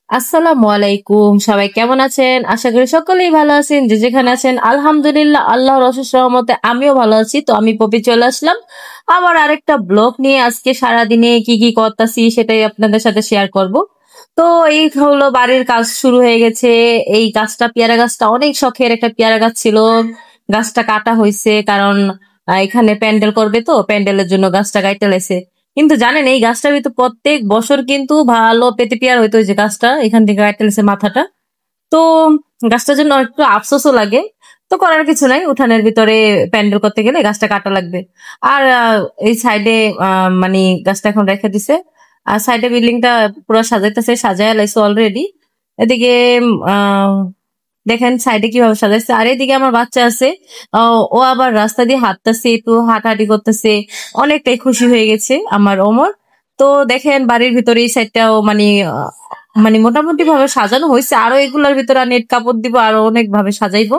আসসালামু আলাইকুম। সবাই কেমন আছেন? আশা করি সকলেই ভালো আছেন। যে যেখানে আছেন আলহামদুলিল্লাহ আল্লাহর অশেষ রহমতে আমিও ভালো আছি। তো আমি পপি চলে আসলাম আবার আরেকটা ব্লগ নিয়ে। আজকে সারাদিনে কি কি করতাছি সেটাই আপনাদের সাথে শেয়ার করব। তো এই হলো বাড়ির কাজ শুরু হয়ে গেছে। এই গাছটা পেয়ারা গাছটা অনেক শখের একটা পেয়ারা গাছ ছিল। গাছটা কাটা হয়েছে কারণ এখানে প্যান্ডেল করবে, তো প্যান্ডেলের জন্য গাছটা কাইটা লাইছে। কিন্তু জানেন এই গাছটার ভিতর প্রত্যেক বছর কিন্তু ভালো পেতে পেয়ার হইতো, ওই যে গাছটা এখান থেকে কাটতে গেছে মাথাটা। তো গাছটার জন্য একটু আফসোসও লাগে। তো করার কিছু নাই, উঠানের ভিতরে প্যান্ডেল করতে গেলে গাছটা কাটা লাগবে। আর এই সাইডে মানে গাছটা এখন রেখে দিছে। আর সাইডে বিল্ডিংটা পুরো সাজাইতেছে, সাজায় লাইছে অলরেডি। এদিকে আহ দেখেন সাইডে কিভাবে সাজাইছে। আর এদিকে আমার বাচ্চা আছে, ও আবার রাস্তা দিয়ে হাঁটতেছে, একটু হাঁটাহাঁটি করতেছে। অনেকটাই খুশি হয়ে গেছে আমার ওমর। তো দেখেন বাড়ির ভিতরে এই সাইডটাও মানে মানে মোটামুটি ভাবে সাজানো হয়েছে। আরো এগুলোর ভিতরে নেট কাপড় দিব, আরো অনেক ভাবে সাজাইবো।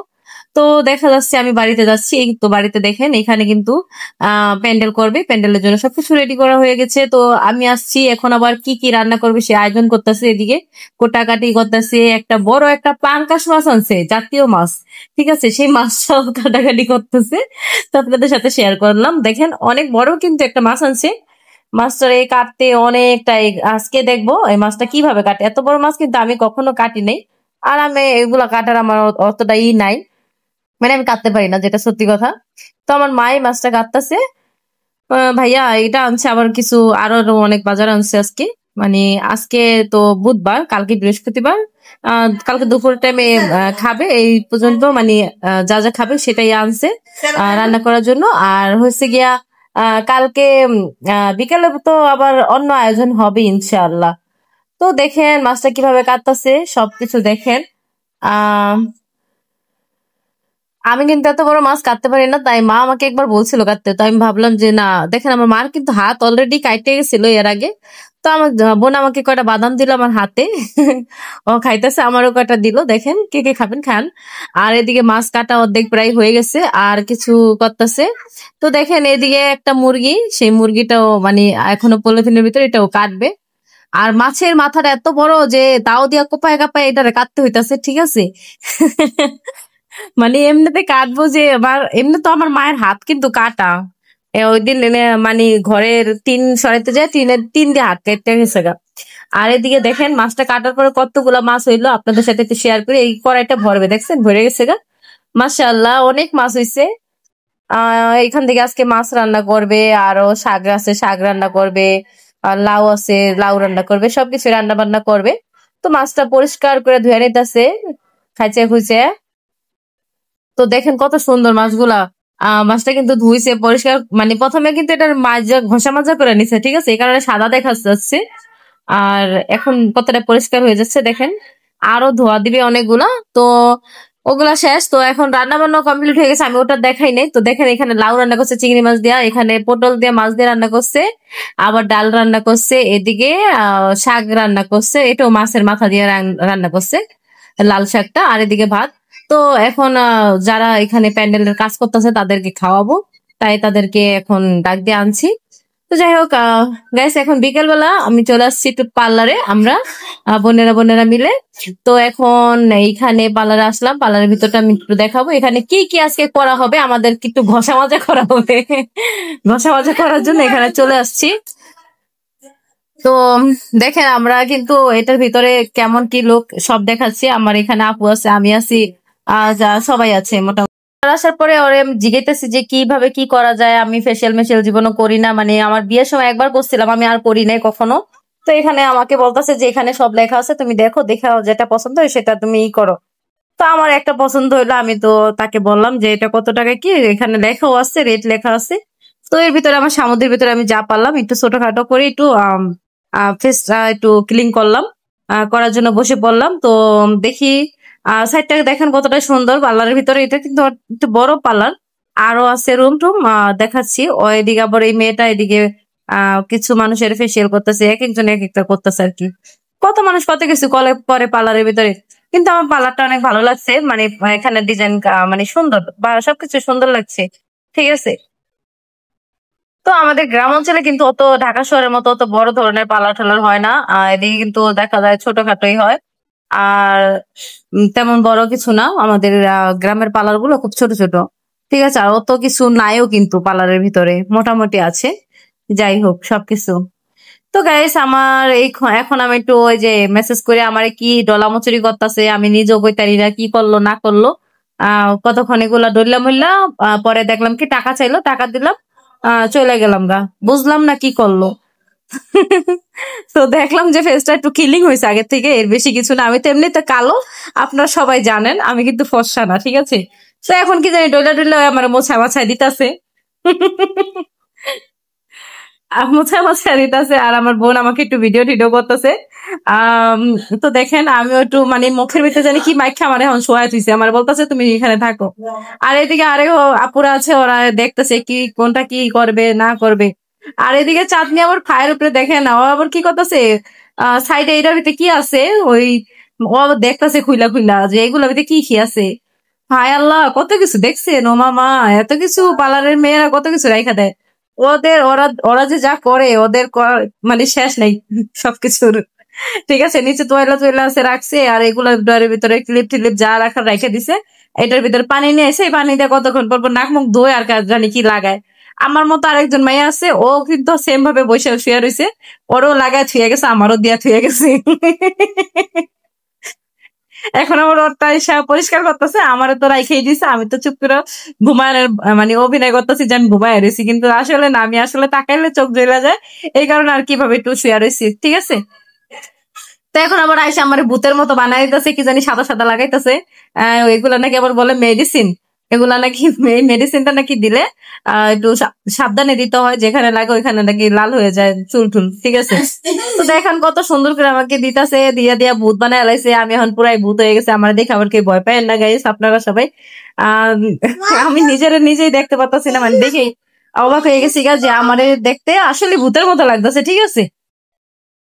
তো দেখা যাচ্ছে আমি বাড়িতে যাচ্ছি। এই তো বাড়িতে দেখেন এখানে কিন্তু প্যান্ডেল করবে, প্যান্ডেলের জন্য সবকিছু রেডি করা হয়ে গেছে। তো আমি আসছি, এখন আবার কি কি রান্না করবে সে আয়োজন করতেছে। এদিকে কোটাকাটি করতেছে। একটা বড় একটা পাঙ্কাশ মাছ আনছে, জাতীয় মাছ। ঠিক আছে, সেই মাছটাও কাটাকাটি করতেছে। তো আপনাদের সাথে শেয়ার করলাম। দেখেন অনেক বড় কিন্তু একটা মাছ আনছে। মাছটারে কাটতে অনেকটাই, আজকে দেখবো এই মাছটা কিভাবে কাটে। এত বড় মাছ কিন্তু আমি কখনো কাটি নাই। আর আমি এগুলা কাটার আমার অতটা নাই, মানে আমি কাটতে পারি না, যেটা সত্যি কথা। তো আমার মাই মাছটা কাটতেছে। ভাইয়া এটা আনছে আবার কিছু, আরো অনেক বাজার আনছে আজকে। মানে আজকে তো বুধবার, কালকে বৃহস্পতিবার। কালকে দুপুর টাইমে খাবে এই পর্যন্ত, মানে যা যা খাবে সেটাই আনছে রান্না করার জন্য। আর হচ্ছে গিয়া কালকে বিকেলে তো আবার অন্য আয়োজন হবে ইনশাআল্লাহ। তো দেখেন মাছটা কিভাবে কাটতেছে, সবকিছু দেখেন। আহ আমি কিন্তু এত বড় মাছ কাটতে পারি না, তাই মা আমাকে একবার বলছিল কাটতে। তো আমি ভাবলাম যে না, দেখেন আমার মার কিন্তু হাত অলরেডি কাটতে গেছিল এর আগে। তো আমার বোন আমাকে কয়টা বাদাম দিল আমার হাতে। ও খাইতেছে, আমারও কয়টা দিল। দেখেন কে কে খাবেন খান। আর এদিকে মাছ কাটা অর্ধেক প্রায় হয়ে গেছে, আর কিছু করতেছে। তো দেখেন এদিকে একটা মুরগি, সেই মুরগিটাও মানে এখনো পলিথিনের ভিতরে, এটাও কাটবে। আর মাছের মাথাটা এত বড় যে তাও দিয়া কোপায় কাপায় এটারে কাটতে হইতাছে, ঠিক আছে। মানে এমনিতে কাটবো যে, আবার এমনি তো আমার মায়ের হাত কিন্তু কাটা। ওই দিন মানে ঘরের টিন সরাইতে যায়, টিন দিয়ে হাত কেটে গেছে গা। আর এদিকে দেখেন মাছটা কাটার পরে কতগুলা মাছ হইলো, আপনাদের সাথে একটু শেয়ার করি। এই কড়াইটা ভরবে, দেখছেন ভরে গেছে গা। মাশাআল্লাহ অনেক মাছ হইছে। এখান থেকে আজকে মাছ রান্না করবে, আরো শাক আছে শাক রান্না করবে, আর লাউ আছে লাউ রান্না করবে, সবকিছু রান্না বান্না করবে। তো মাছটা পরিষ্কার করে ধুয়ে নিতেছে, খাইছে খুঁজে। তো দেখেন কত সুন্দর মাছগুলা। মাছটা কিন্তু ধুইছে পরিষ্কার, মানে প্রথমে কিন্তু এটার মাজা ঘষা মাজা করে নিছে, ঠিক আছে, এই কারণে সাদা দেখা যাচ্ছে। আর এখন কতটা পরিষ্কার হয়ে যাচ্ছে দেখেন। আরো ধোয়া দিবে অনেকগুলা। তো ওগুলা শেষ। তো এখন রান্না বান্না কমপ্লিট হয়ে গেছে, আমি ওটা দেখাই নাই। তো দেখেন এখানে লাউ রান্না করছে চিংড়ি মাছ দিয়া, এখানে পটল দিয়ে মাছ দিয়ে রান্না করছে, আবার ডাল রান্না করছে, এদিকে শাক রান্না করছে, এটাও মাছের মাথা দিয়ে রান্না করছে, লাল শাকটা। আর এদিকে ভাত। তো এখন যারা এখানে প্যান্ডেলের কাজ করতেছে তাদেরকে খাওয়াবো, তাই তাদেরকে এখন ডাক দিয়ে আনছি। তো যাই হোক গাইস, এখন বিকেল বেলা আমি চলে আসছি একটু পার্লারে, আমরা বোনেরা বোনেরা মিলে। তো এখন এইখানে পার্লারে আসলাম, পার্লারের ভিতরটা আমি একটু দেখাবো এখানে কি কি আজকে করা হবে। আমাদের একটু ঘষা মাজা করা হবে। ঘষা মাজা করার জন্য এখানে চলে আসছি। তো দেখেন আমরা কিন্তু এটার ভিতরে কেমন কি লোক সব দেখাচ্ছি। আমার এখানে আপু আছে, আমি আছি, যা সবাই আছে মোটামুটি। আর আসার পরে ওরে আমি জিজ্ঞেসেছি যে কিভাবে কি করা যায়। আমি ফেসিয়াল মেশিয়াল জীবনও করি না, মানে আমার বিয়ের সময় একবার করছিলাম, আমি আর করি নাই কখনো। তো এখানে আমাকে বলতেছে যে এখানে সব লেখা আছে, তুমি দেখো, দেখা যেটা পছন্দ হয় সেটা তুমি করো। তো আমার একটা পছন্দ হইলো, আমি তো তাকে বললাম যে এটা কত টাকা কি, এখানে লেখাও আছে, রেট লেখা আছে। তো এর ভিতরে আমার সামুদ্রের ভিতরে আমি যা পারলাম একটু ছোটখাটো করে একটু ফেস একটু ক্লিন করলাম, করার জন্য বসে পড়লাম। তো দেখি সাইডটা দেখেন কতটা সুন্দর পার্লারের ভিতরে। এটা কিন্তু একটু বড় পার্লার, আরো আছে রুম টুম দেখাচ্ছি। ও এদিকে আবার এই মেয়েটা এদিকে কিছু মানুষের ফেসিয়াল করতেছে, এক একজন এক একটা করতেছে আর কি। কত মানুষ কত কিছু করে পার্লারের ভিতরে। কিন্তু আমার পার্লারটা অনেক ভালো লাগছে, মানে এখানে ডিজাইন মানে সুন্দর বা সবকিছু সুন্দর লাগছে, ঠিক আছে। তো আমাদের গ্রাম অঞ্চলে কিন্তু অত ঢাকা শহরের মতো অত বড় ধরনের পার্লার টার্লার হয় না, এদিকে কিন্তু দেখা যায় ছোটখাটোই হয়। আর তেমন বড় কিছু না, আমাদের গ্রামের পার্লার গুলো খুব ছোট ছোট। ঠিক আছে, আর অত কিছু নাইও কিন্তু পার্লারের ভিতরে, মোটামুটি আছে। যাই হোক সবকিছু। তো গাইস আমার এখন আমি একটু ওই যে মেসেজ করে আমার কি ডলামচুরি করতেছে, আমি নিজেও কইতারি না কি করলো না করলো। কতক্ষণ এগুলা ডললাম হইলা, পরে দেখলাম কি টাকা চাইলো, টাকা দিলাম, চলে গেলাম গা, বুঝলাম না কি করলো। তো দেখলাম যে ফেসটা একটু কিলিং হয়েছে আগের থেকে, এর বেশি কিছু না। আমি তো এমনিতে কালো, আপনারা সবাই জানেন, আমি কিন্তু ফর্সা না, ঠিক আছে। তো এখন কি জানি ডইলা ডইলা আমার মোছা মাছায় দিতাছে। মোছা মাছা দিতেছে, আর আমার বোন আমাকে একটু ভিডিও টিডিও করতেছে। আম, তো দেখেন আমিও একটু মানে মুখের ভিতরে জানি কি মাইখা আমার এখন শোয়া থুইছে, আমার বলতেছে তুমি এখানে থাকো। আর এদিকে আরেক আপুরা আছে, ওরা দেখতেছে কি কোনটা কি করবে না করবে। আর এদিকে চাঁদনি আবার ফায়ের উপরে দেখে না, ও আবার কি করতেছে, সাইডে এটার ভিতরে কি আছে, ওই ও দেখতেছে খুইলা খুইলা যে এগুলোর ভিতরে কি কি আছে। হায় আল্লাহ, কত কিছু দেখছেন ও মামা, এত কিছু পার্লারের মেয়েরা কত কিছু রাইখা দেয়। ওরা ওরা যে যা করে ওদের মানে শেষ নাই সবকিছুর। ঠিক আছে, নিচে তোয়ালা তোয়ালা আছে রাখছে, আর এগুলো ডয়ের ভিতরে ক্লিপ টিলিপ যা রাখার রেখে দিছে। এটার ভিতরে পানি নিয়ে এসে এই পানি দিয়ে কতক্ষণ পর পর নাক মুখ ধোয় আর কাজ জানি কি লাগায়। আমার মতো আরেকজন মেয়ে আছে, ও কিন্তু সেম ভাবে বসে শুয়ে রয়েছে, ওরও লাগায় থুয়ে গেছে, আমারও দিয়া থুয়ে গেছে। এখন আমার ওরটা এসে পরিষ্কার করতেছে, আমারও তো রাইখেই দিছে, আমি তো চুপ করে ঘুমানোর মানে অভিনয় করতেছি যে আমি ঘুমায় রয়েছি, কিন্তু আসলে না, আমি আসলে তাকাইলে চোখ জ্বলা যায়। এই কারণে আর কিভাবে একটু শুয়ে রয়েছি, ঠিক আছে। তো এখন আবার আইসা আমার ভূতের মতো বানাই দিতেছে, কি জানি সাদা সাদা লাগাইতেছে। এগুলা নাকি আবার বলে মেডিসিন, এগুলা নাকি মেডিসিনটা নাকি দিলে একটু সাবধানে দিতে হয়, যেখানে লাগে ওইখানে নাকি লাল হয়ে যায় চুল টুল, ঠিক আছে। তো দেখেন কত সুন্দর করে আমাকে দিতাছে, দিয়া দিয়া ভূত বানায় লাইছে, আমি এখন পুরাই ভূত হয়ে গেছে। আমার দেখে আবার কেউ ভয় পায় না গাইস, আপনারা সবাই। আহ আমি নিজেই দেখতে পারতাছি না, মানে দেখেই অবাক হয়ে গেছি গা, যে আমারে দেখতে আসলে ভূতের মতো লাগতেছে, ঠিক আছে।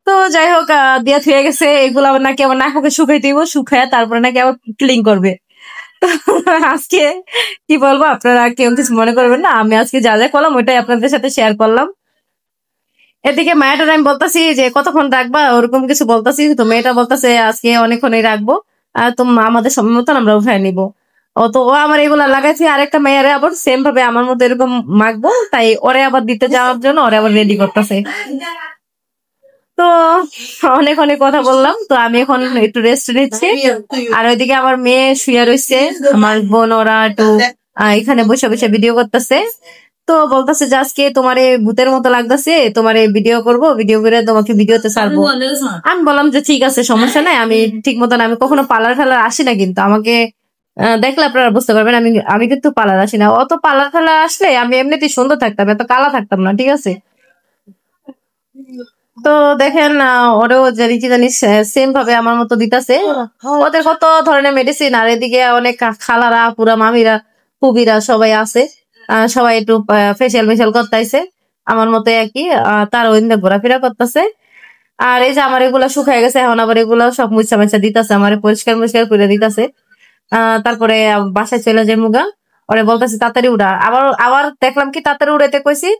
তো যাই হোক, দিয়া থুয়ে গেছে, এগুলো আবার নাকি আবার নাকে শুকাই দিব, শুকায় তারপরে নাকি আবার ক্লিন করবে। তো আজকে কি বলবো, আপনারা কেউ কিছু মনে করবেন না, আমি আজকে যা যা করলাম ওইটাই আপনাদের সাথে শেয়ার করলাম। এদিকে মায়াটার আমি বলতাছি যে কতক্ষণ রাখবা, ওরকম কিছু বলতাছি, তো মেয়েটা বলতাছে আজকে অনেকক্ষণই রাখবো, তো আমাদের সময় মতন আমরা উঠায় নিবো। তো ও আমার এগুলা লাগাইছে, আরেকটা মেয়েরে আবার সেম ভাবে আমার মতো এরকম মাখবো, তাই ওরে আবার দিতে যাওয়ার জন্য ওরে আবার রেডি করতেছে। তো অনেক অনেক কথা বললাম, তো আমি এখন একটু রেস্ট নিচ্ছি। আর ওইদিকে আমার মেয়ে শুয়ে রয়েছে, আমার বোন ওরা একটু এখানে বসে বসে ভিডিও করতেছে। তো বলতেছে যে আজকে তোমার ভূতের মতো লাগতেছে, তোমার ভিডিও করব, ভিডিও করে তোমাকে ভিডিওতে ছাড়বো। আমি বললাম যে ঠিক আছে, সমস্যা নাই, আমি ঠিক মতন, আমি কখনো পার্লার ঠালার আসি না, কিন্তু আমাকে দেখলে আপনারা বুঝতে পারবেন আমি আমি কিন্তু পার্লার আসি না। অত পার্লার ঠালার আসলে আমি এমনিতেই সুন্দর থাকতাম, এত কালা থাকতাম না, ঠিক আছে। তো দেখেন ওরেও জানি কি জানি সেম ভাবে আমার মতো দিতাছে। ওদের কত ধরনের মেডিসিন, আর এদিকে অনেক খালারা পুরা মামিরা ফুবিরা সবাই আছে, সবাই একটু ফেসিয়াল মেশিয়াল করতেছে আমার মতো একই। তার ওই ঘোরাফেরা করতেছে। আর এই যে আমার এগুলা শুকায় গেছে, এখন আবার এগুলা সব মুছা মুছা দিতেছে, আমার পরিষ্কার পরিষ্কার করে দিতেছে। তারপরে বাসায় চলে যায় মুগা, ওরে বলতেছে তাড়াতাড়ি উড়া, আবার আবার দেখলাম কি তাড়াতাড়ি উড়াইতে কইছি,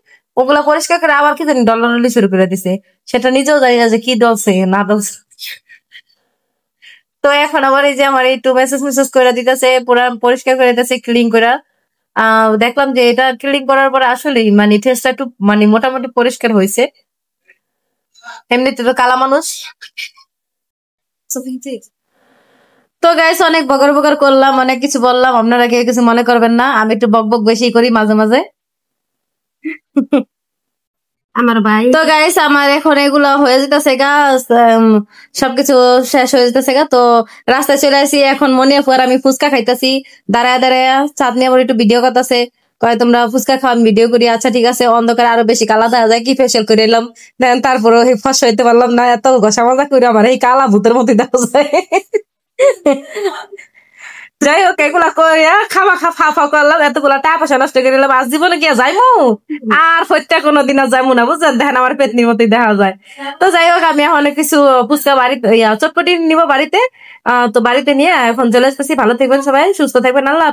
ওগুলা পরিষ্কার করে আবার কি জানি ডলাডলি শুরু করে দিছে। সেটা নিজেও জানি না যে কি ডলছে না ডলছে। তো এখন আবার এই যে আমার একটু মেসেজ মেসেজ করে দিতেছে, পুরা পরিষ্কার করে দিতেছে ক্লিন করে। দেখলাম যে এটা ক্লিন করার পরে আসলে মানে টেস্টটা একটু মানে মোটামুটি পরিষ্কার হয়েছে, এমনিতে তো কালা মানুষ। তো গাইস অনেক বকর বকর করলাম, অনেক কিছু বললাম, আপনারা কেউ কিছু মনে করবেন না, আমি একটু বক বক বেশি করি মাঝে মাঝে। আমার ভাই তো গাইস আমার এখন এগুলো হয়ে যেতেছে গা, সবকিছু শেষ হয়ে যেতেছে গা। তো রাস্তায় চলে আসি, এখন মনে পর আমি ফুচকা খাইতেছি, দাঁড়ায় দাঁড়ায়। চাঁদনি আবার একটু ভিডিও করতেছে, কয় তোমরা ফুচকা খাওয়ান ভিডিও করি, আচ্ছা ঠিক আছে। অন্ধকার আরো বেশি কালা দেখা যায়, কি ফেসিয়াল করে এলাম, দেন তারপরে ফস হইতে পারলাম না, এত ঘষা মজা করে আমার এই কালা ভূতের মধ্যে দেখা যায়। যাই হোক এগুলা কইয়া খামা খা ফা ফা করলাম, এতগুলা টাকা পয়সা নষ্ট করে নিলাম, আজ জীবনে গিয়া যাইমু আর হত্যা কোনোদিন আর যাইমু না, বুঝলেন, দেখেন আমার পেতনির মতোই দেখা যায়। তো যাই হোক আমি এখন অনেক কিছু ফুচকা বাড়িতে চটপটি নিবো বাড়িতে, তো বাড়িতে নিয়ে এখন চলে আসতেছি। ভালো থাকবেন সবাই, সুস্থ থাকবেন, আল্লাহ।